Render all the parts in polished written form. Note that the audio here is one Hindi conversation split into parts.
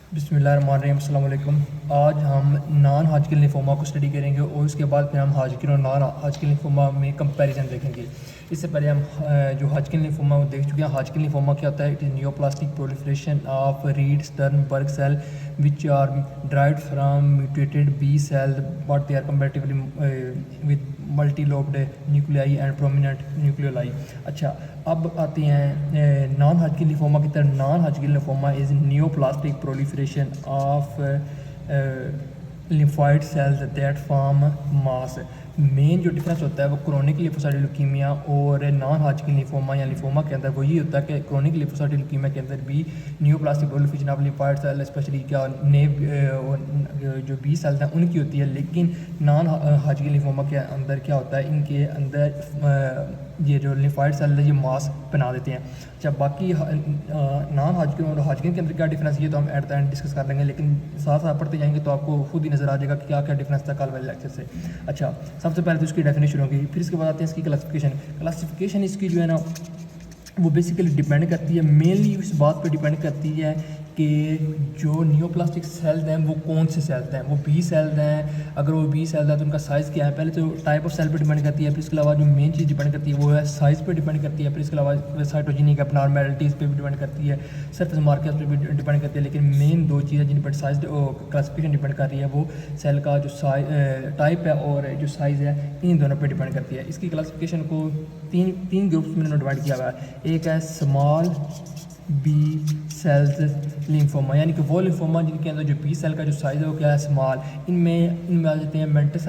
बिस्मिल्लाहिर्रहमानिर्रहीम अस्सलाम वालेकुम। आज हम नॉन हाजकिन लिम्फोमा को स्टडी करेंगे और उसके बाद फिर हम हाजकिन और नॉन हाजकिन लिम्फोमा में कंपैरिजन देखेंगे। इससे पहले हम जो हाजकिन लिम्फोमा वो देख चुके हैं। हाजकिन लिम्फोमा क्या होता है? It is neoplastic proliferation of Reed Sternberg cell which are derived from mutated B cell but they are comparatively with multilobed nuclei and prominent nucleoli. अच्छा, अब आते हैं नॉन हाजकिन लिम्फोमा की तरफ। Non Hodgkin lymphoma is neoplastic proliferation of lymphoid cells that form mass. Main जो डिफरेंस होता है वो क्रोनिक लिम्फोसाइटिक ल्यूकीमिया और नॉन हाजकिन लिम्फोमा या लिम्फोमा के अंदर वही होता है कि क्रोनिक लिम्फोसाइटिक ल्यूकीमिया के अंदर भी neoplastic proliferation of lymphoid cell specially क्या नेव जो बी सेल्स हैं उनकी होती है। लेकिन नॉन हाजकिन लिम्फोमा के अंदर क्या होता है? इनके अंदर ये जो लिम्फोइड सेल है ये मास बना देते हैं। अच्छा, बाकी नॉन हाजकिन और हाजकिन के अंदर क्या डिफरेंस ये तो हम एट द एंड डिस्कस कर लेंगे, लेकिन साथ साथ पढ़ते जाएंगे तो आपको खुद ही नज़र आ जाएगा कि क्या क्या डिफरेंस था कल वाले लेक्चर से। अच्छा, सबसे पहले तो इसकी डेफिनेशन होगी, फिर इसके बाद आते हैं इसकी क्लासिफिकेशन इसकी जो है ना वो बेसिकली डिपेंड करती है, मेनली इस बात पर डिपेंड करती है कि जो नियोप्लास्टिक सेल्स हैं वो कौन से सेल्स हैं। वो बी सेल्स हैं, अगर वो बी सेल्स हैं तो उनका साइज़ क्या है? पहले तो टाइप ऑफ सेल पर डिपेंड करती है, फिर इसके अलावा जो मेन चीज़ डिपेंड करती है वो है साइज़ पर डिपेंड करती है, फिर इसके अलावा साइटोजेनिक अपनॉर्मैलिटीज़ पे भी डिपेंड करती है, सरफेस मार्कर्स पे भी डिपेंड करती है। लेकिन मेन दो चीज़ें जिन पर साइज क्लासिफिकेशन डिपेंड कर रही है वो सेल का जो टाइप है और जो साइज़ है, इन दोनों पर डिपेंड करती है। इसकी क्लासिफिकेशन को तीन ग्रुप्स में डिवाइड किया हुआ है। एक है स्मॉल बी सेल्स लिम्फोमा, यानी कि वो लिम्फोमा जिनके अंदर जो बी सेल का जो साइज़ है वो क्या है? स्मॉल। इनमें आ जाते हैं मेंटस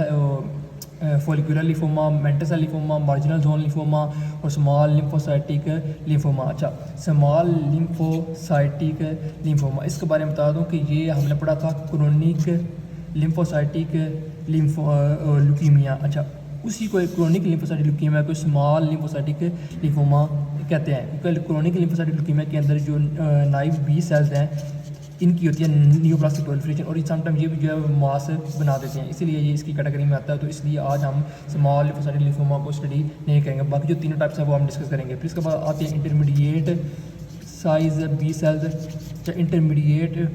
follicular lymphoma, mantle cell lymphoma, marginal zone lymphoma और स्मॉल लिम्फोसाइटिक लिम्फोमा। अच्छा, स्मॉल लिम्फोसाइटिक लिम्फोमा इसके बारे में बता दूं कि ये हमने पढ़ा था क्रोनिक लिम्फोसाइटिक ल्यूकीमिया। अच्छा, उसी को क्रोनिक लिम्फोसाइटिक ल्यूकीमिया को स्मॉल लिम्फोसाइटिक लिम्फोमा कहते हैं, क्योंकि क्रोनिक लिम्फोसाइटिक ल्यूकीमिया के अंदर जो नाइव बी सेल्स हैं इनकी होती है नियोप्लास्टिक प्रोलिफरेशन और समटाइम ये भी जो है मास बना देते हैं, इसीलिए ये इसकी कैटेगरी में आता है। तो इसलिए आज हम स्मॉल लिम्फोसाइटिक लिम्फोमा को स्टडी नहीं करेंगे, बाकी जो तीनों टाइप्स हैं वो हम डिस्कस करेंगे। फिर इसके बाद आते हैं intermediate size B cells. Intermediate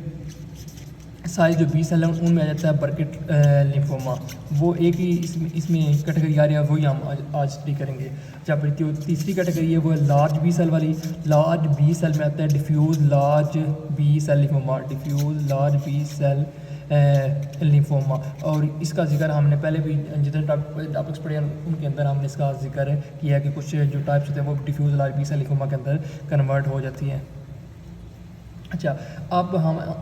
size जो बी सेल है उनमें आ जाता है बर्केट लिम्फोमा, वो एक ही इसमें कैटेगरी आ रही है, वही हम आज स्टडी करेंगे। जब फिर तीसरी कैटेगरी है वो है लार्ज बी सेल वाली। लार्ज बी सेल में आता है diffuse large B cell lymphoma, diffuse large B cell lymphoma. और इसका जिक्र हमने पहले भी जितने टॉपिक्स पढ़े हैं उनके अंदर हमने इसका जिक्र किया कि कुछ जो टाइप्स होते हैं वो diffuse large B cell lymphoma के अंदर कन्वर्ट हो जाती हैं। अच्छा, अब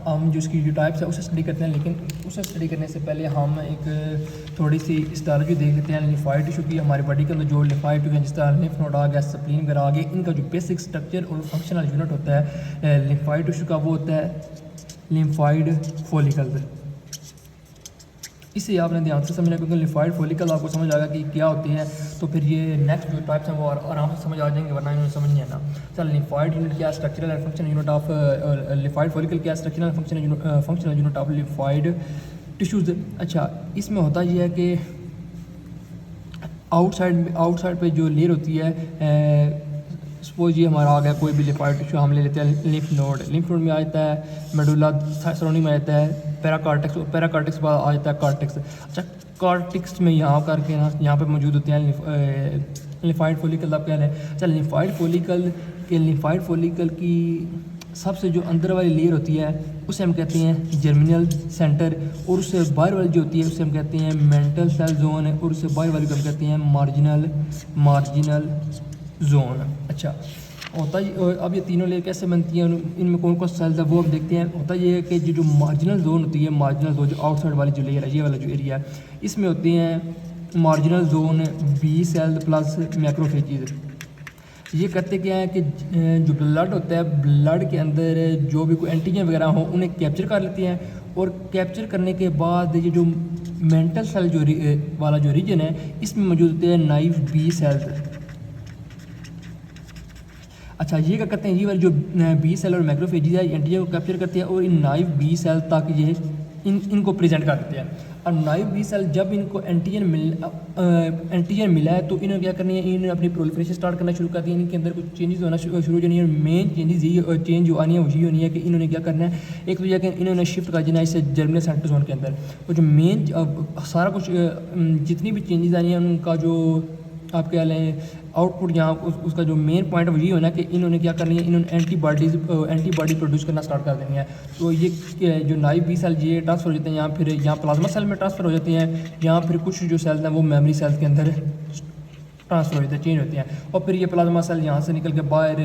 हम जो इसकी जो टाइप्स है उसे स्टडी करते हैं, लेकिन उसे स्टडी करने से पहले हम एक थोड़ी सी हिस्टोलॉजी देख लेते हैं लिम्फोइड टिश्यू की। हमारी बॉडी के अंदर जो लिम्फोइड टिश्यू है, जिस तरह लिम्फ नोड आ गया, स्प्लीन वगैरह आ गया, इनका जो बेसिक स्ट्रक्चर और फंक्शनल यूनिट होता है लिम्फोइड टिश्यू का वो होता है लिम्फोइड फॉलिकल। इसे आपने ध्यान से समझना, क्योंकि लिम्फोइड फॉलिकल आपको समझ आएगा कि क्या होती है, तो फिर ये नेक्स्ट जो टाइप्स हैं वो आराम से समझ आ जाएंगे, वरना इन्होंने समझ नहीं आना। चल, लिम्फोइड यूनिट क्या, structural and functional unit of lymphoid follicle क्या, structural and functional unit of lymphoid tissues. अच्छा, इसमें होता ये है कि आउटसाइड पे जो लेयर होती है, सपोज ये हमारा आ गया कोई भी लिम्फोइड टिश्यू, हम ले लेते हैं लिम्फ नोड में आ जाता है मेडुला सराउंडिंग में आ जाता है पैराकार्टेक्स, और पैराकार्टेक्स के बाद आ जाता है कार्टेक्स। अच्छा, कार्टेक्स में यहाँ करके ना यहाँ पे मौजूद होते हैं लिम्फोइड फॉलिकल। आप कह रहे हैं, अच्छा, लिम्फोइड फॉलिकल की सबसे जो अंदर वाली लेयर होती है उसे हम कहते हैं जर्मिनल सेंटर, और उससे बाहर वाली जो होती है उसे हम कहते हैं मेंटल सेल जोन, और उससे बाहर वाली को हम कहते हैं मार्जिनल जोन। अच्छा, होता ही अब ये तीनों लेयर कैसे बनती हैं, इनमें कौन कौन सेल्स है वो अब देखते हैं। होता ये है कि जो मार्जिनल जोन होती है, मार्जिनल जोन जो आउटसाइड वाली जो लेयर है, ये वाला जो एरिया है, इसमें होते हैं marginal zone B cell plus macrophages. ये करते क्या है कि जो ब्लड होता है, ब्लड के अंदर जो भी कोई एंटीजन वगैरह हो उन्हें कैप्चर कर लेते हैं, और कैप्चर करने के बाद ये जो मेंटल सेल वाला जो रीजन है इसमें मौजूद होते हैं नाइव बी सेल्स। अच्छा, ये क्या करते हैं, ये वाले जो बी सेल और मैक्रोफेजेस है एंटीजन को कैप्चर करते हैं और इन नाइव बी सेल तक ये इनको प्रेजेंट कर देते हैं। और नाइव बी सेल जब इनको एंटीजन मिला है तो इन्होंने क्या करनी है, इन्होंने अपनी प्रोलिफरेशन स्टार्ट करना शुरू कर दिया। इनके अंदर कुछ चेंजेस होना शुरू हो जानी है। मेन चेंजेस ये चेंज जो आनी है वही होनी है कि इन्होंने क्या करना है, एक तो जाकर इन्होंने शिफ्ट कर देना इस जर्मिनल सेंटर जोन के अंदर। और जो मेन सारा कुछ जितनी भी चेंजेस आनी है उनका जो आपके वाले आउटपुट यहाँ उसका जो मेन पॉइंट वही होना है कि इन्होंने क्या करनी है, इन्होंने एंटीबॉडी प्रोड्यूस करना स्टार्ट कर देनी है। तो ये जो नाइव बी सेल ये ट्रांसफ़र हो जाते हैं यहाँ, फिर यहाँ प्लाज्मा सेल में ट्रांसफ़र हो जाते हैं, यहाँ फिर कुछ जो सेल्स हैं वो मेमोरी सेल्स के अंदर ट्रांसफ़र हो जाते हैं, चेंज होते हैं। और फिर ये प्लाज्मा सेल यहाँ से निकल के बाहर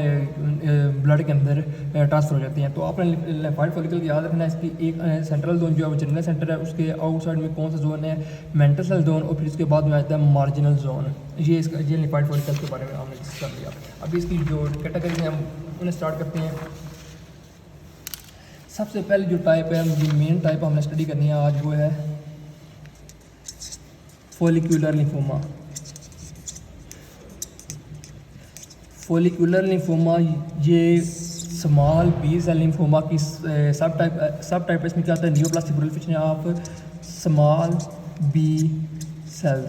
ब्लड के अंदर ट्रांसफ़र हो जाते हैं। तो आपने लिम्फोइड फॉलिकल याद रखना है, इसकी एक सेंट्रल जोन जो है वो जर्मिनल सेंटर है, उसके आउटसाइड में कौन सा जोन है, मेंटल सेल जोन, और फिर उसके बाद में आता है मार्जिनल जोन। ये इसका ये लिम्फोइड फॉलिकल के बारे में हमने डिस्कस कर लिया। अभी इसकी जो कैटेगरी है हम उन्हें स्टार्ट करते हैं। सबसे पहले जो टाइप है, जो मेन टाइप हमने स्टडी करनी है आज, वो है फॉलिक्यूलर लिम्फोमा। फॉलिक्यूलर लिम्फोमा ये स्मॉल बी सेल लिम्फोमा की सब टाइप इसमें क्या आता है, neoplastic proliferation of small B cell.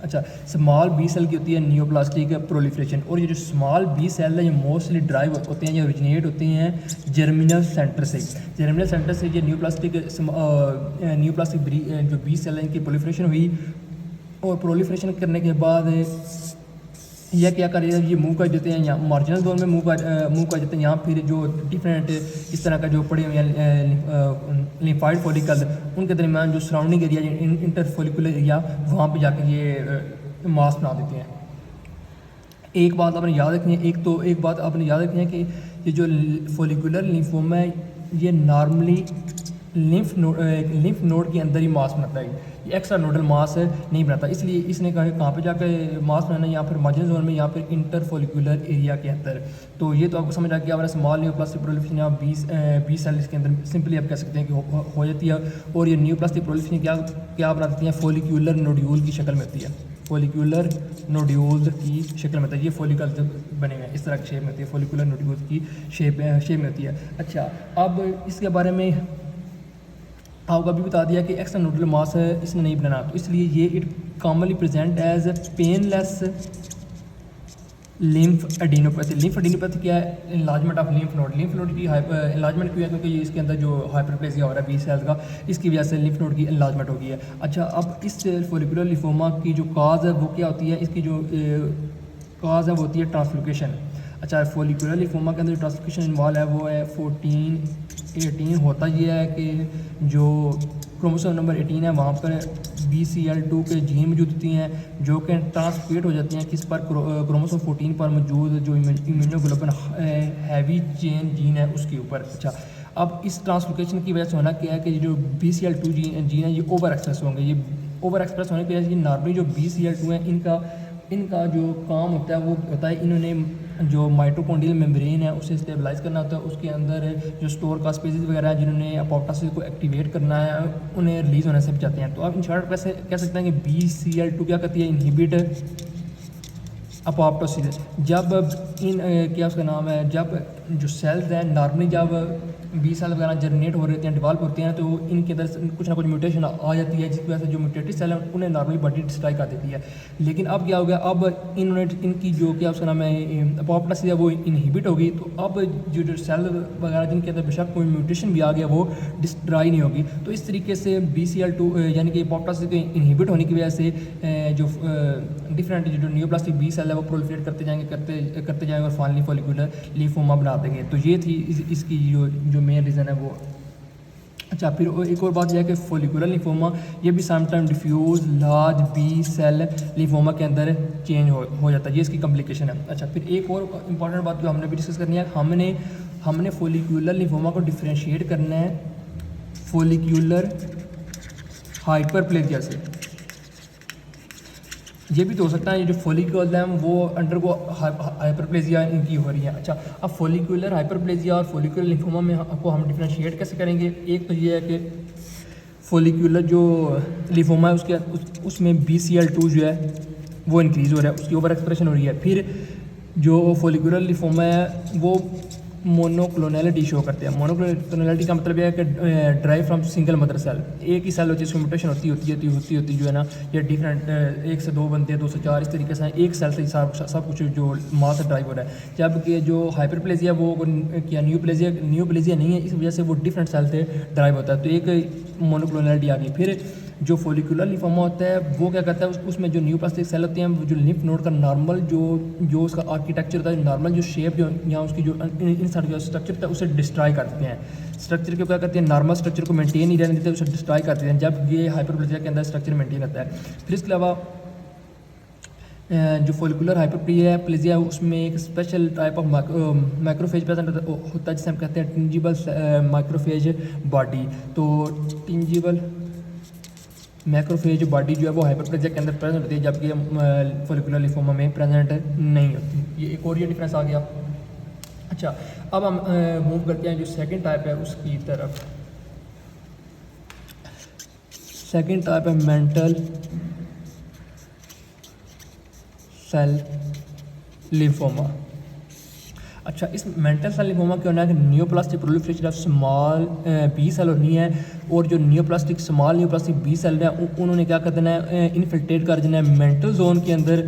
अच्छा, स्मॉल बी सेल की होती है नियोप्लास्टिक प्रोलिफरेशन, और ये जो स्मॉल बी सेल है ये मोस्टली ड्राइव होते हैं, ये ओरिजिनेट होते हैं जर्मिनल सेंटर से। जर्मिनल सेंटर से ये नियोप्लास्टिक जो बी सेल है इनकी प्रोलिफरेशन हुई, और प्रोलिफरेशन करने के बाद यह क्या करेगा, ये मूव कर देते हैं यहाँ मार्जिनल जोन में मूव कर देते हैं। यहाँ फिर जो डिफरेंट इस तरह का जो पड़े हुए हैं लिम्फोइड फॉलिकल, उनके दरमियान जो surrounding area inter follicular area, वहाँ पे जाकर ये मास बना देते हैं। एक बात आपने याद रखनी है, एक बात आपने याद रखनी है कि ये जो फॉलिकुलर लिम्फोमा है ये नॉर्मली लिम्फ नोड के अंदर ही मास बनाता है, ये एक्स्ट्रा नोडल मास नहीं बनाता। इसलिए इसने कहाँ पे जाकर मास बनाना है, या फिर मार्जिनल जोन में, या फिर इंटर फॉलिकुलर एरिया के अंदर। तो ये तो आपको समझ आ गया। हमारा स्मॉल नियोप्लास्टिक प्रोलिफरेशन या 20 सेल इसके अंदर सिंपली आप कह सकते हैं कि हो जाती है। और ये नियोप्लास्टिक प्रोलिफरेशन क्या बना देती है, फॉलिक्यूलर नोड्यूल की शक्ल में होती है, फॉलिक्यूलर नोड्यूल की शक्ल में होता है। ये फॉलिकल बने हुए हैं इस तरह की शेप में होती है, फॉलिक्यूलर नोड्यूल की शेप में होती है। अच्छा, अब इसके बारे में आपको अभी बता दिया कि एक्स्ट्रा नोडल मास इसने नहीं बनाना, तो इसलिए ये it commonly present as painless lymph adenopathy. Lymphadenopathy क्या है, इन्लार्जमेंट ऑफ लिम्फ नोड की इन्लार्जमेंट क्यों है, क्योंकि इसके अंदर जो हाइपरप्लेसिया हो रहा है बी सेल का, इसकी वजह से लिम्फ नोड की इन्लार्जमेंट हो गई है। अच्छा, अब इस फॉलिकुलर लिम्फोमा की जो काज है वो क्या होती है, इसकी जो काज है वो होती है ट्रांसलोकेशन। अच्छा, फॉलिकुलर लिम्फोमा के अंदर जो ट्रांसलोकेशन इन्वॉल्व है वो है 14-18। होता ये है कि जो क्रोमोसोम नंबर 18 है वहाँ पर BCL2 के जीन मौजूद होती हैं, जो कि ट्रांसक्रिप्ट हो जाती हैं किस पर, क्रोमोसोम 14 पर मौजूद जो इम्यूनोग्लोबिन हैवी चेन जीन है उसके ऊपर। अच्छा, अब इस ट्रांसलोकेशन की वजह से होना क्या है कि जो BCL2 जीन है ये ओवर एक्सप्रेस होंगे। ये ओवर एक्सप्रेस होने की वजह से नॉर्मली जो BCL2 है इनका जो काम होता है वो होता है, इन्होंने जो माइटोकॉन्ड्रियल मेम्ब्रेन है उसे स्टेबलाइज करना होता है, उसके अंदर जो स्टोर का स्पेसिस वगैरह है जिन्होंने अपोप्टोसिस को एक्टिवेट करना है उन्हें रिलीज होने से बचाते हैं। तो आप इन शॉर्ट कैसे कह सकते हैं कि BCL2 क्या करती है, इनहिबिट अपोप्टोसिस। जब क्या उसका नाम है, जब जो सेल्स हैं नॉर्मली जब बी सेल वगैरह जर्मिनेट हो रहे हैं, डेवलप होते हैं, तो इनके अंदर कुछ ना कुछ म्यूटेशन आ जाती है, जिसकी वजह से जो म्यूटेटेड सेल हैं उन्हें नॉर्मली बॉडी डिस्ट्रॉय कर देती है। लेकिन अब क्या हो गया, अब इनकी जो क्या उसका नाम है अपोप्टोसिस है वो इनहिबिट हो गई। तो अब जो सेल वगैरह जिनके अंदर बेशक कोई म्यूटेशन भी आ गया वो डिस्ट्रॉय नहीं होगी। तो इस तरीके से BCL2 यानी कि अपोप्टोसिस के इनहिबिट होने की वजह से जो डिफरेंट जो नियोप्लास्टिक बी सेल है वो प्रोलिफरेट करते जाएंगे और फाइनली फॉलिकुलर लिम्फोमा बना देंगे। तो ये थी इसकी जो मेन रीज़न है वो। अच्छा, फिर एक और बात यह है कि फॉलिकुलर लिम्फोमा ये भी sometime diffuse large B cell lymphoma के अंदर चेंज हो जाता है, ये इसकी कॉम्प्लिकेशन है। अच्छा, फिर एक और इंपॉर्टेंट बात जो हमने भी डिस्कस करनी है, हमने फॉलिकुलर लिम्फोमा को डिफ्रेंशिएट करना है फॉलिकुलर हाइपरप्लेजिया से। ये भी तो हो सकता है ये जो फॉलिकल्स हैं वो अंडर को हाइपरप्लेजिया इनकी हो रही है। अच्छा, अब फॉलिकुलर हाइपरप्लेजिया और फॉलिकुलर लिम्फोमा में आपको हम डिफ्रेंशिएट कैसे करेंगे। एक तो ये है कि फॉलिकुलर जो लिम्फोमा है उसमें BCL2 जो है वो इंक्रीज़ हो रहा है, उसकी ओवर एक्सप्रेशन हो रही है। फिर जो फॉलिकुलर लिम्फोमा है वो मोनोक्लोनैलिटी शो करते हैं। मोनोक्लोनैलिटी का मतलब यह है कि derived from single mother cell, एक ही सेल होती है, उसकी म्यूटेशन होती जो है ना, ये डिफरेंट 1 से 2 बनते हैं, 2 से 4, इस तरीके से एक सेल से ही सब कुछ जो माँ से ड्राइव हो रहा है। जबकि जो हाइपरप्लेजिया वो क्या न्यूप्लेजिया नहीं है, इस वजह से वो डिफरेंट सेल से ड्राइव होता है। तो एक मोनोक्लोनैलिटी आ गई। फिर जो फोलिकुलर लिम्फोमा होता है वो क्या करता है, उसमें जो न्यूप्लास्टिक सेल होते हैं, जो लिम्फ नोड का नॉर्मल जो उसका आर्किटेक्चर होता है, नॉर्मल जो शेप जो या उसकी जो इनसाइड जो स्ट्रक्चर होता है उसे डिस्ट्रॉय कर देते हैं। स्ट्रक्चर को क्या करते हैं, नॉर्मल स्ट्रक्चर को मेंटेन नहीं रहने देते, उसे डिस्ट्रॉय कर देते हैं, जब ये हाइपरप्लेजिया के अंदर स्ट्रक्चर मेंटेन रहता है। फिर इसके अलावा जो फोलिकुलर हाइपरप्लेजिया है उसमें एक special type of macrophage present होता है, जिसे हम कहते हैं टिंजिबल माइक्रोफेज बॉडी। तो टिंजिबल मैक्रोफेज बॉडी जो है वो हाइपरप्लेजिया के अंदर प्रेजेंट होती है, जबकि फोलिकुलर लिम्फोमा में प्रेजेंट नहीं होती। ये एक और ये डिफरेंस आ गया। अच्छा, अब हम मूव करते हैं जो सेकंड टाइप है उसकी तरफ। सेकंड टाइप है मेंटल सेल लिम्फोमा। अच्छा, इस मेंटल सेल लिम्फोमा क्या होना है कि neoplastic proliferation of small B cell होनी है, और जो स्मॉल न्यूप्लास्टिक बी सेल है उन्होंने क्या कर देना है, इन्फिल्ट्रेट कर देना है मेंटल जोन के अंदर,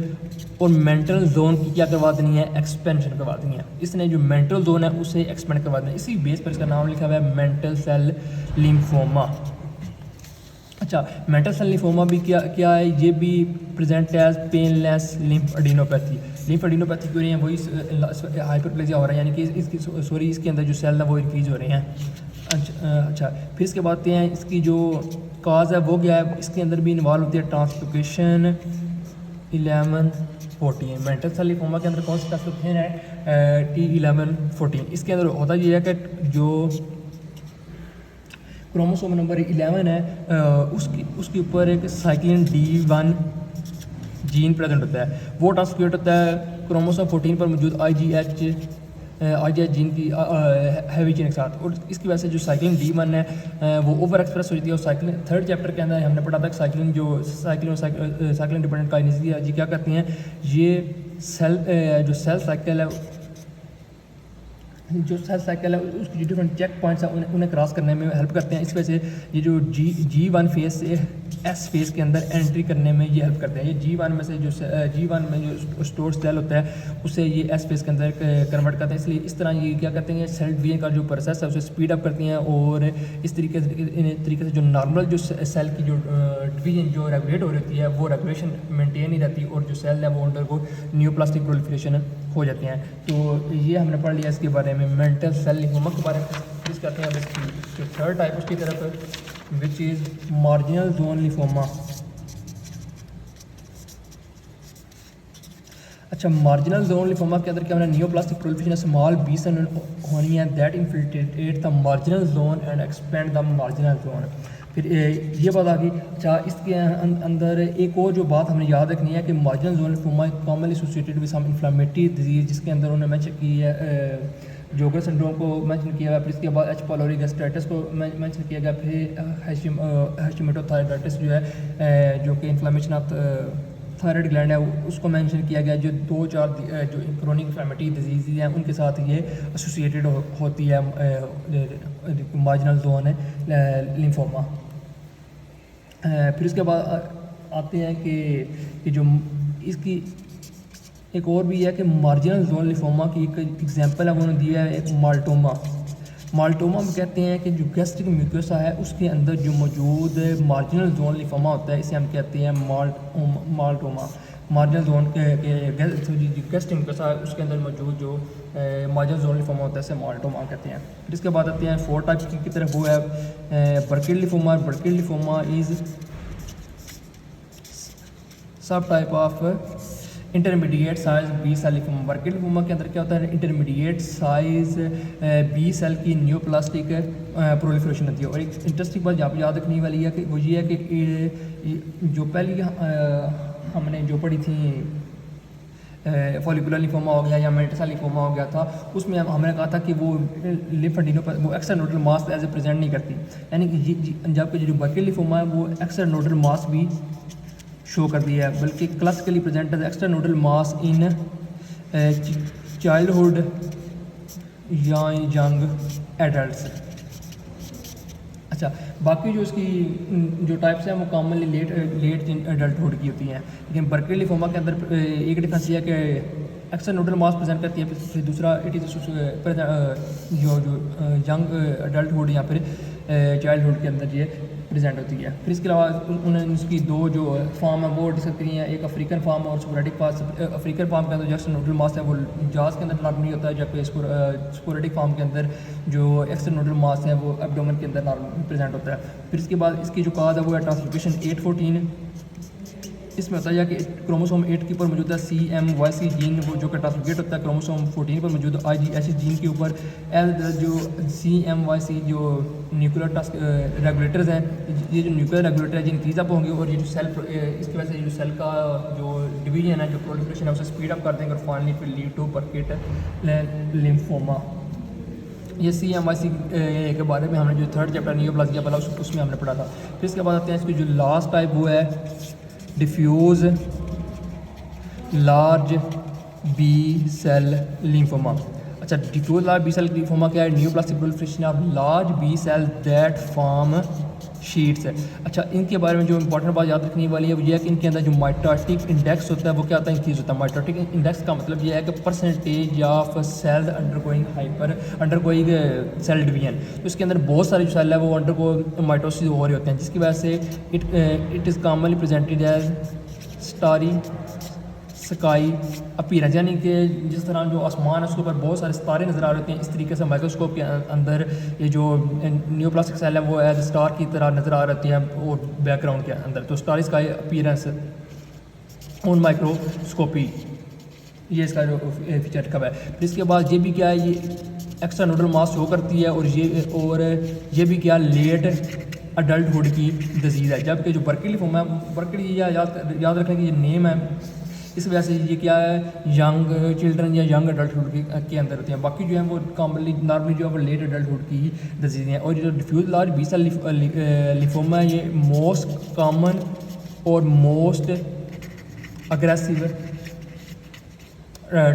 और मेंटल जोन की क्या करवा देनी है, एक्सपेंशन करवा देनी है। इसने जो मेंटल जोन है उसे एक्सपेंड करवा देना है। इसी बेस पर इसका नाम लिखा हुआ है मेंटल सेल लिम्फोमा। अच्छा, मेंटल सेल लिम्फोमा भी क्या है, ये भी present as painless lymph adenopathy. Lymphadenopathy क्यों रही है, वही हाइपरप्लेजिया हो रहा है, यानी कि इसके अंदर जो सेल है वो इंक्रीज हो रहे हैं। अच्छा, फिर इसके बाद हैं इसकी जो काज है वो क्या है, इसके अंदर भी इन्वॉल्व होती है ट्रांसलोकेशन 11-14। मेंटल सेल लिम्फोमा के अंदर कौन सी ट्रांसलोकेशन है, T11-14। इसके अंदर होता ये है कि जो क्रोमोसोम नंबर 11 है उसके ऊपर एक साइक्लिन D1 जीन प्रेजेंट होता है, वो ट्रांसक्रिप्ट होता है क्रोमोसोम 14 पर मौजूद IGH जीन की हैवी चेन के साथ, और इसकी वजह से जो साइक्लिन D1 है वो ओवर एक्सप्रेस हो जाती है। और साइक्लिन 3rd चैप्टर के अंदर हमने पढ़ा था कि साइक्लिन डिपेंडेंट काइनेसिस जी क्या करती हैं, ये सेल साइकिल है उसकी जो डिफरेंट चेक पॉइंट्स हैं उन्हें क्रॉस करने में हेल्प करते हैं। इस वजह से ये जो G1 फेज से S फेज के अंदर एंट्री करने में ये हेल्प करते हैं। ये G1 में से जो स्टोर सेल होता है उसे ये S फेज के अंदर कन्वर्ट करते हैं, इसलिए इस तरह ये क्या करते हैं, सेल डिवीजन का जो प्रोसेस है उसे स्पीड अप करती हैं, और इस तरीके से जो नॉर्मल जो सेल की जो डिवीजन जो रेगुलेट हो रही है वो रेगुलेशन मेंटेन नहीं रहती, और जो सेल है वो अंडर को न्यूप्लास्टिक प्रोलिफरेशन हो जाते हैं। तो ये हमने पढ़ लिया इसके बारे में, मेंटल सेल लिम्फोमा के बारे में। डिस्कस करते हैं अब इसकी जो 3rd टाइप उसकी तरफ, which is marginal zone lymphoma. अच्छा, मार्जिनल जोन लिम्फोमा के अंदर क्या होना है, neoplastic proliferation small B cell होनी है that infiltrate the marginal zone and expand the marginal zone. फिर ये बात आ गई। अच्छा, इसके अंदर एक और जो बात हमने याद रखनी है कि marginal zone lymphoma commonly associated with some inflammatory disease, जिसके अंदर उन्होंने मेंशन की है जोगर सिंड्रोम को मेंशन किया गया, फिर इसके बाद H pylori गैस्ट्राइटिस को मेंशन किया गया, फिर हेशिमटोथायराइटिस जो है जो कि इन्फ्लेमेशन ऑफ थायराइड ग्लैंड है उसको मेंशन किया गया। जो 2-4 जो क्रोनिक इन्फ्लेमेटरी डिजीज़ हैं उनके साथ ये एसोसिएटेड होती है मार्जिनल जोन लिम्फोमा। फिर इसके बाद आते हैं कि जो इसकी एक और भी है कि मार्जिनल जोन लिम्फोमा की एक एग्जांपल है, उन्होंने दिया है एक माल्टोमा में कहते हैं कि जो गैस्ट्रिक म्यूकोसा है उसके अंदर जो मौजूद मार्जिनल जोन लिम्फोमा होता है इसे हम कहते हैं माल्टोमा। मार्जिनल जोन के गैस्ट्रिक म्यूकोसा है उसके अंदर मौजूद जो मार्जिनल जोन लिम्फोमा होता है इसे माल्टोमा कहते हैं। फिर इसके बाद आते हैं 4 टाइप्स की तरफ, वो है Burkitt lymphoma. Burkitt lymphoma is sub type of intermediate size B cell lymphoma. Burkitt lymphoma के अंदर क्या होता है, इंटरमीडिएट साइज बी सेल की न्यूप्लास्टिक प्रोलिफरेशन होती है। और एक इंटरेस्टिंग बात आप याद रखने वाली है कि वो ये है कि जो पहली हमने जो पढ़ी थी फॉलिकुलर लिम्फोमा हो गया या मेंटल सेल लिम्फोमा हो गया था, उसमें हमने कहा था कि वो लिम्फ एडिनोपैथी वो extra nodal mass as a present नहीं करती, यानी कि जबकि जो बर्किल लिम्फोमा है वो एक्स्ट्रा नोडल मास भी शो कर दिया है, बल्कि classically present as extra nodal mass in childhood या यंग एडल्ट। अच्छा, बाकी जो इसकी जो टाइप्स हैं वो कॉमनली लेट एडल्टहुड की होती हैं, लेकिन बर्कली लिम्फोमा के अंदर एक डिफरेंस ये है कि अक्सर नोडल मास प्रेजेंट करती है, फिर दूसरा इट इज़ जो यंग एडल्टहुड या फिर चाइल्डहुड के अंदर ये प्रेजेंट होती है। फिर इसके अलावा उन्होंने इसकी दो जो फॉर्म है वो डिस्कस करी हैं, एक अफ्रीकन फार्म और स्पोरेटिक फार्म। अफ्रीकन फार्म के अंदर जो नोडल मास है वो जाज के अंदर नॉर्मली होता है, जबकि स्पोरेटिक फार्म के अंदर जो एक्स्ट्रा नोडल मास है वो एब्डोमेन के अंदर नॉर्मली प्रेजेंट होता है। फिर इसके बाद इसकी जो काज है वो है ट्रांसलोकेशन 814। इसमें होता है कि क्रोमोसोम 8 के ऊपर मौजूद है CMYC जीन, वो जो कि ट्रांसलोकेट होता है क्रोमोसोम 14 पर मौजूद IGH जीन के ऊपर। जो CMYC जो न्यूक्लियर रेगुलेटर्स हैं, ये जो न्यूक्लियर रेगुलेटर है, ये इंक्रीज अप होंगे और ये जो सेल इसकी वजह से जो सेल का जो डिवीजन है, जो प्रोलिफरेशन है, उसे स्पीड अप कर देंगे और फाइनली फिर लीड टू बर्किट लिम्फोमा। ये CMYC के बारे में हमने जो थर्ड चैप्टर न्यूप्लासिया वाला उसमें हमने पढ़ा था। फिर इसके बाद आते हैं इसकी जो लास्ट टाइप वो है diffuse large B cell lymphoma. अच्छा, diffuse large B cell lymphoma क्या है? Neoplastic proliferation of large B cell that form sheets है। अच्छा, इनके बारे में जो इंपॉर्टेंट बात याद रखने वाली है वो ये है कि इनके अंदर जो माइटोटिक इंडेक्स होता है वो क्या होता है? इंक्रीज होता है। माइटोटिक इंडेक्स का मतलब ये है कि percentage of cells undergoing cell division. तो इसके अंदर बहुत सारे जो सेल है वो अंडरगो माइटोसिस हो रहे होते हैं, जिसकी वजह से it is commonly presented as starry sky appearance, यानी कि जिस तरह जो आसमान है उसके ऊपर बहुत सारे सितारे नज़र आ रहे होते हैं, इस तरीके से माइक्रोस्कोप के अंदर ये जो न्यूप्लास्टिक सेल है वो एज स्टार की तरह नज़र आ रही है और बैकग्राउंड के अंदर। तो starry sky appearance on microscopy, ये इसका जो फीचर कब है। फिर इसके बाद ये भी क्या है, ये एक्स्ट्रा नोडल मास शो करती है और ये भी क्या लेट अडल्टहुड की डिजीज़ है। जबकि जो बर्कली लिम्फोमा है, बर्कली याद रखें कि ये नेम है, इस वजह से ये क्या है यंग चिल्ड्रन या यंग अडल्टहुड के अंदर होती हैं। बाकी जो है वो कॉमनली नॉर्मली जो है वो लेट अडल्टहुड की डिजीज़ हैं। और जो diffuse large B cell lymphoma है, ये मोस्ट कॉमन और मोस्ट अग्रेसिव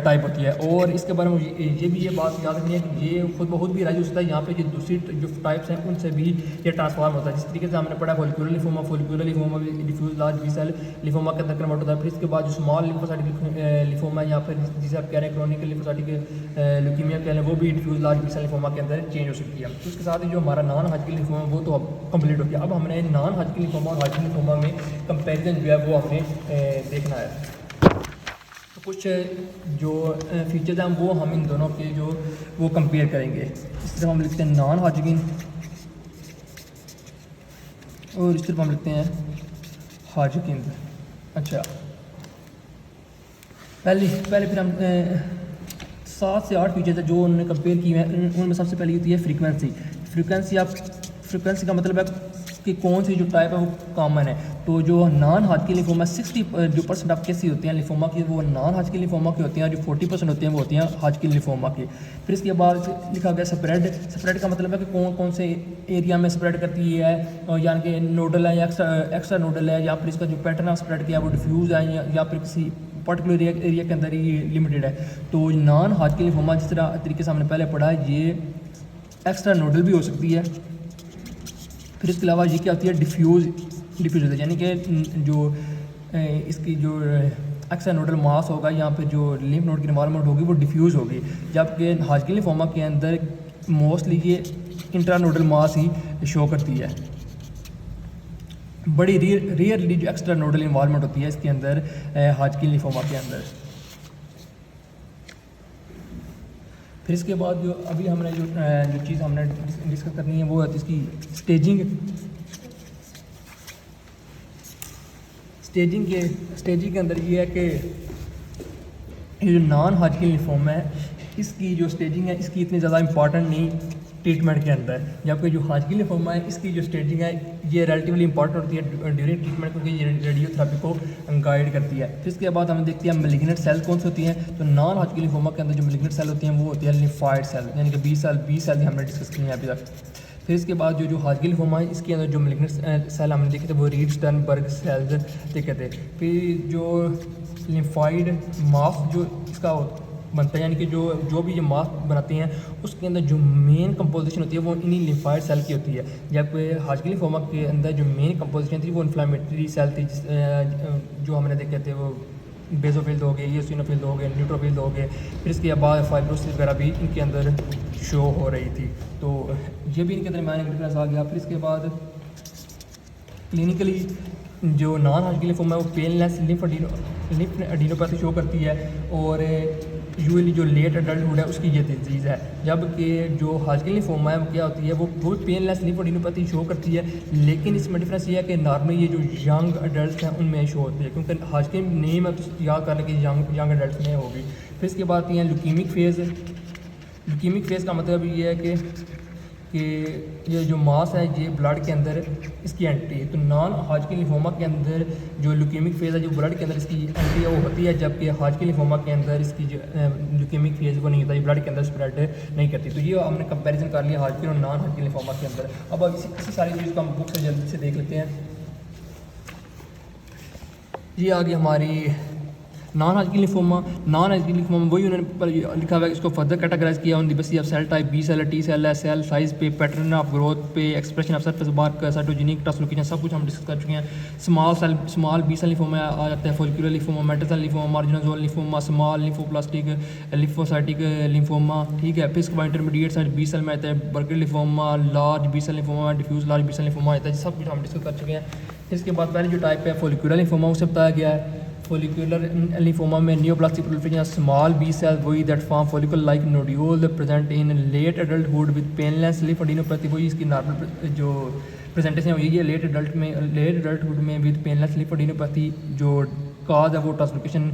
टाइप होती है। और इसके बारे में ये भी ये बात याद रखनी है कि ये खुद बहुत भी राइज होता है, यहाँ पे जो दूसरी जो टाइप्स हैं उनसे भी ये ट्रांसफॉर्म होता है। जिस तरीके से हमने पढ़ा फॉलिकुलर लिम्फोमा भी diffuse large B cell lymphoma के अंदर कन्वर्ट होता है। फिर इसके बाद जो स्मॉल लिम्फोसाइटिक लिम्फोमा या फिर जिसे आप कह रहे हैं क्रोनिक लिम्फोसाइटिक ल्यूकीमिया कह रहे हैं, वो भी diffuse large B cell lymphoma के अंदर चेंज हो सकती है। तो इसके साथ ही जो हमारा नॉन हाजकिन लिम्फोमा वो तो अब कंप्लीट हो गया। अब हमने नॉन हाजकिन लिम्फोमा और हाजकिन लिम्फोमा में कंपेरिजन जो है वो हमने देखना है। तो कुछ जो फीचर्स हैं वो हम इन दोनों के जो वो कंपेयर करेंगे। इस तरफ हम लिखते हैं नॉन हाजकिन और इस तरफ हम लिखते हैं हाजकिन। अच्छा, पहले फिर हम 7 से 8 फीचर्स है जो उन्होंने कंपेयर किए हैं। उनमें सबसे पहली होती है फ्रीक्वेंसी का मतलब है कि कौन सी जो टाइप है वो कॉमन है। तो जो non Hodgkin lymphoma 60% of cases होते हैं लिम्फोमा की वो नॉन हाजकिन लिम्फोमा की होती हैं, जो 40% होते हैं वो होती हैं हाजकिन लिम्फोमा की। फिर इसके बाद लिखा गया स्प्रेड का मतलब है कि कौन से एरिया में स्प्रेड करती है, यानी कि नोडल है या एक्स्ट्रा नोडल है, या फिर इसका जो पैटर्न ऑफ स्प्रेड किया है वो डिफ्यूज़ है या फिर किसी पर्टिकुलर एरिया के अंदर ही लिमिटेड है। तो नॉन हाजकिन लिम्फोमा जिस तरीके से हमने पहले पढ़ा ये एक्स्ट्रा नोडल भी हो सकती है। फिर इसके अलावा ये क्या होती है डिफ्यूज़ होता है, यानी कि जो इसकी जो एक्स्ट्रा नोडल मास होगा यहाँ पे जो लिम्फ नोड की इन्वॉल्वमेंट होगी वो डिफ्यूज़ होगी। जबकि हाजकिन लिम्फोमा के अंदर मोस्टली ये इंट्रानोडल मास ही शो करती है। बड़ी रेयरली जो एक्स्ट्रा नोडल इन्वॉल्वमेंट होती है इसके अंदर हाजकिन लिम्फोमा के अंदर। फिर इसके बाद जो अभी हमने जो चीज़ हमने डिस्कस करनी है वो है इसकी स्टेजिंग के अंदर ये है कि ये जो नॉन हाजकिन लिम्फोमा है इसकी जो स्टेजिंग है इसकी इतनी ज़्यादा इंपॉर्टेंट नहीं ट्रीटमेंट के अंदर, जबकि जो हाजकिन लिम्फोमा है इसकी जो स्टेजिंग है ये रिलेटिवली इंपॉर्टेंट होती है ड्यूरिंग ट्रीटमेंट, क्योंकि ये रेडियोथेरेपी को गाइड करती है। फिर इसके बाद हम देखते हैं मैलिग्नेंट सेल कौन सी होती हैं। तो नॉन हाजकिन लिम्फोमा के अंदर जो मैलिग्नेंट सेल होती हैं वो होती है लिम्फाइड सेल, यानी कि बी सेल हमने डिस्कस किए हैं अभी तक। फिर इसके बाद जो हाजकिन लिम्फोमा है इसके अंदर जो मैलिग्नेंट सेल हमने देखे थे वो रीड स्टर्नबर्ग सेल्स देखे थे। फिर जो लिम्फाइड माफ जो इसका बनता है, यानी कि जो भी ये मास्क बनाते हैं उसके अंदर जो मेन कंपोजिशन होती है वो इन्हीं लिम्फाइड सेल की होती है। जबकि हाजकी लिम्फोमा के अंदर जो मेन कंपोजिशन थी वो इन्फ्लामेटरी सेल थी, जो हमने देखे थे वो बेजोफिल हो गए, ईओसिनोफिल हो गए, न्यूट्रोफिल हो गए, फिर इसके बाद फाइब्रोसिस वगैरह भी इनके अंदर शो हो रही थी। तो ये भी इनके दरमियान एक डिफरेंस आ गया। फिर इसके बाद क्लिनिकली जो नॉन हाजकी लिम्फोमा है वो पेनलेस लिम्फ एडिनोपैथी शो करती है, और यूजुअली जो लेट एडल्टहुड है उसकी ये डिजीज़ है। जबकि जो हाजकी लिम्फोमा है वो क्या होती है, वो पेनलेस लिम्फ एडिनोपैथी शो करती है, लेकिन इसमें डिफरेंस ये है कि नॉर्मली ये जो यंग एडल्ट हैं उनमें शो होती है, क्योंकि हाजकी नेम है तो याद कर लें कि यंग एडल्ट में होगी। फिर इसके बाद आती है ल्यूकीमिक फेज़। ल्यूकीमिक फेज़ का मतलब ये है कि ये जो मास है ये ब्लड के अंदर इसकी एंट्री है। तो नॉन हाजकी लिम्फोमा के अंदर जो ल्यूकीमिक फेज़ है जो ब्लड के अंदर इसकी एंट्री है वो होती है, जबकि हाजकी लिम्फोमा के अंदर इसकी जो ल्यूकीमिक फेज़ वो नहीं होता, ये ब्लड के अंदर स्प्रेड नहीं करती। तो ये हमने कंपैरिजन कर लिया हाजकी और नॉन हाजकी लिम्फोमा के अंदर। अब इसी सारी चीज़ को हम बुक से जल्दी से देख लेते हैं। ये आ गई हमारी नॉन हाजकी लिम्फोमा। नॉन हाजकी लिम्फोमा वही उन्होंने लिखा हुआ है, इसको फर्दर कैटेगराइज किया on the basis of cell type, B cell, T cell है, सेल साइज पे, पैटर्न ऑफ ग्रोथ पे, expression of surface marker, cytogenetic translocation, सब कुछ हम डिस्कस कर चुके हैं। स्मॉल बी सेल लिम्फोमा आ जाता है, follicular lymphoma, mantle cell lymphoma, marginal zone lymphoma, small lymphoplasmacytic lymphocytic lymphoma, ठीक है। फिर इसके बाद इंटरमीडिएट साइड बी सेल में आता है Burkitt lymphoma, large B cell lymphoma, diffuse large B cell lymphoma आता है, सब कुछ हम डिस्कस कर चुके हैं। इसके बाद पहले जो टाइप है फॉलिकुलर लिम्फोमा उसे बताया गया है। फॉलिकुलर लिम्फोमा में neoplastic proliferation small B cell वही that form follicle like nodule present in late adulthood with painless lymph adenopathy, वही इसकी नॉर्मल जो प्रेजेंटेशन है वही है लेट एडल्टहुड में विद पेनलेस लिम्फ एडिनोपैथी। जो काज है वो ट्रांसलोकेशन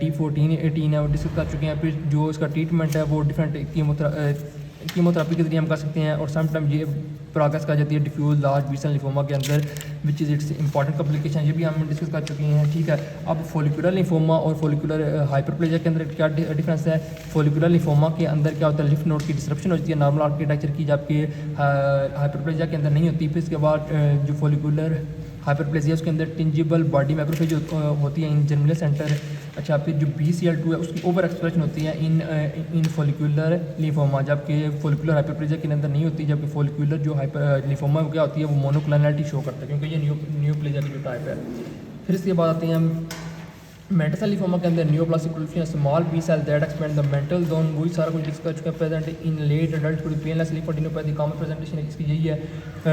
T14 18 है वो डिस्कस कर चुके हैं। फिर जो इसका ट्रीटमेंट है वो डिफरेंट कीमोथेरेपी के जरिए हम कर सकते हैं, और समटाइम ये प्रोग्रेस कर जाती है diffuse large B cell lymphoma के अंदर, which is its important complication, ये भी हम डिस्कस कर चुके हैं, ठीक है। अब फॉलिकुलर लिम्फोमा और फॉलिकुलर हाइपरप्लेजिया के अंदर क्या डिफरेंस है। फॉलिकुलर लिम्फोमा के अंदर क्या होता है, लिम्फ नोड की डिस्ट्रप्शन होती है नॉर्मल आर्किटेक्चर की, जबकि हाइपरप्लेजिया के अंदर नहीं होती। फिर इसके बाद जो फॉलिकुलर हाइपरप्लेजिया उसके अंदर टिंजिबल बॉडी मैक्रोफेज होती है इन जर्मिनल सेंटर। अच्छा, फिर जो BCL2 है उसकी ओवर एक्सप्रेशन होती है इन फॉलिकुलर लिम्फोमा, जबकि फॉलिकुलर हाइपरप्लेजिया के अंदर नहीं होती। जबकि फॉलिकुलर जो लिम्फोमा क्या होती है वो मोनोक्लोनैलिटी शो करता है, क्योंकि ये न्यूप्लेजिया की जो टाइप है। फिर इसके बाद आते हैं हम मेटासेल लिम्फोमा के अंदर neoplastic proliferation small B cell that expand the mantle zone, वही सारा कुछ डिस्कस कर चुके हैं। Present in late adulthood painless lymph adenopathy, common presentation इसकी यही है।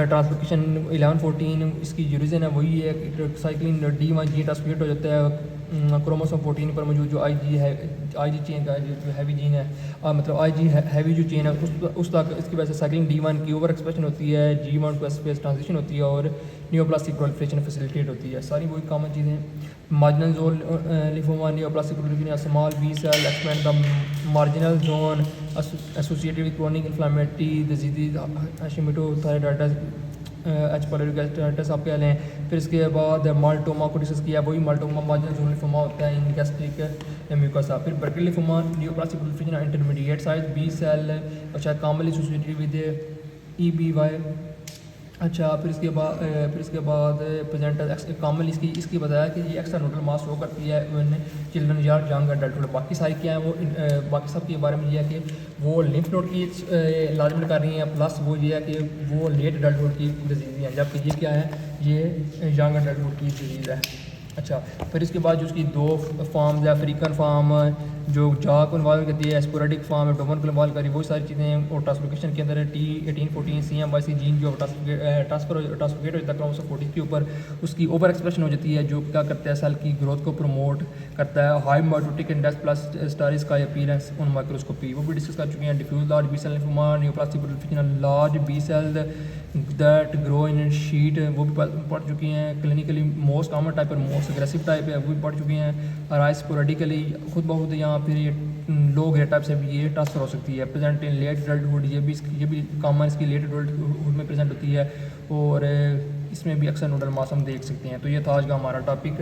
ट्रांसलोकेशन 11-14 इसकी जो रीज़न है वही है कि साइक्लिन D1 जीन ट्रांसमिट हो जाता है क्रोमोसोम 14 पर मौजूद जो IG चेन का जो हैवी जीन है, मतलब IG हैवी जो चेन है उस तक इसकी वजह से साइक्लिन D1 की ओवर एक्सप्रेशन होती है, G1 को स्पेस ट्रांजिशन होती है और नियोप्लास्टिक प्रोलिफरेशन फैसिलिटेट होती है। सारी वही कॉमन चीज़ें। Marginal zone lymphoma neoplastic proliferation small B cell expand the marginal zone associated with chronic inflammatory disease Hashimoto thyroiditis H pylori आप कह लें। फिर इसके बाद माल्टोमा को डिस्कस किया, वही माल्टोमा मार्जिनल जोन लिम्फोमा होता है इन गैस्ट्रिक म्यूकोसा। फिर Burkitt lymphoma neoplastic proliferation intermediate size B cell, अच्छा कॉमनली एसोसिएटेड विद EBY। अच्छा, फिर इसके बाद प्रेजेंट कॉमनली इसकी बताया कि ये एक्स्ट्रा नोडल मास शो करती है चिल्ड्रन या यंग एडल्टहुड। बाकी सारी क्या है वो बाकी सब के बारे में ये है कि वो लिम्फ नोड की लाजमत कर रही हैं, प्लस वो ये है कि वो लेट एडल्टहुड की डिजीज़ हैं, जबकि ये क्या है, ये यंग एडल्टहुड की डिजीज़ है। अच्छा, फिर इसके बाद जो उसकी दो फार्म्स है, अफ्रीकन फार्म जो जा को इन्वॉल्व करती है, स्पोरेडिक फार्म है डोमन को इन्वॉल्व करी, बहुत सारी चीज़ें। और ट्रांसलोकेशन के अंदर T18-14 CMYC जीन जो ट्रांसफिकेट हो जाता है क्रोमोसोम 40 के ऊपर, उसकी ओवर एक्सप्रेशन हो जाती है, जो क्या करता है सेल की ग्रोथ को प्रमोट करता है। हाई माइटोटिक इंडेक्स प्लस स्टारिस का अपीयरेंस ऑन माइक्रोस्कोपी वो भी डिस्कस कर चुके हैं। Diffuse large B cell lymphoma neoplastic proliferation large B cell that grow in sheet वो भी पढ़ चुकी हैं। क्लिनिकली मोस्ट कॉमन टाइप और मोस्ट एग्रेसिव टाइप है वो भी पढ़ चुकी हैं। अराइज स्पोरेडिकली खुद बहुत यहाँ फिर ये लो ग्रेड टाइप से भी ये ट्रांसफर हो सकती है। प्रेजेंट इन लेट एडल्टहुड ये भी कॉमन इसकी लेट एडल्टहुड में प्रेजेंट होती है, और इसमें भी अक्सर नोडल मास हम देख सकते हैं। तो ये था आज का हमारा टॉपिक।